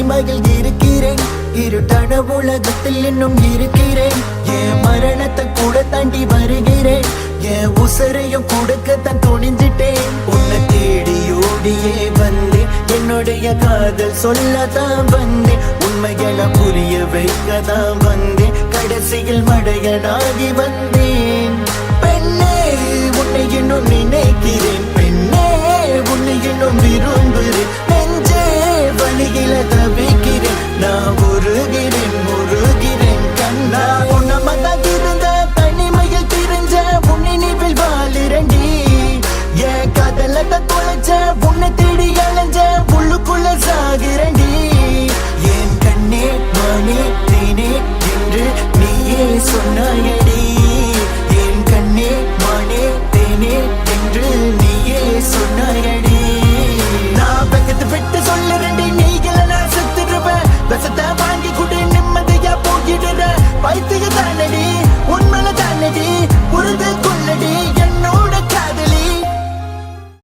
தனிமையில் இருக்கிறேன், இருட்டான உலகத்தில் இன்னும் இருக்கிறேன். என் மரணத்தை கூட தாண்டி வருகிறேன், என் உசரையும் கொடுக்கத்தான் துணிஞ்சிட்டேன். உன்னை தேடி ஓடியே வந்தேன், என்னுடைய காதல் சொல்லத்தான் வந்தேன், உண்மைகளை புரிய வைக்கத்தான் வந்தேன், கடைசியில் மடையனாகி வந்தேன். பெண்ணே உன்னை இன்னும் நினைக்கிறேன், பெண்ணே உன்னை இன்னும் விரும்புகிறேன், நெஞ்சே வழியில தவிக்கிறேன், நான் உருகிறேன் உருகிறேன் கண்ணா. உன்னமதான் இருந்த தனிமையில் திரிஞ்ச உன்னை நினைவில் வாழிரண்டி, என் காதலத்தை தொலைச்ச உன்னை தேடி அலைஞ்ச உள்ளுக்குள்ள சாகிறண்டி. என் கண்ணே மானே தேனே என்று நீயே சொன்னாயடி, என் கண்ணே மானே தேனே என்று நீயே சொன்னாயடி. நான் பக்கத்து விட்டு சொல்லுறேன்டி, நீ இல்ல நான் செத்துருவேன், விஷத்தை வாங்கி கூட நிம்மதியா போகிடுற பைத்திய தானடி, உண்மையில தானடி.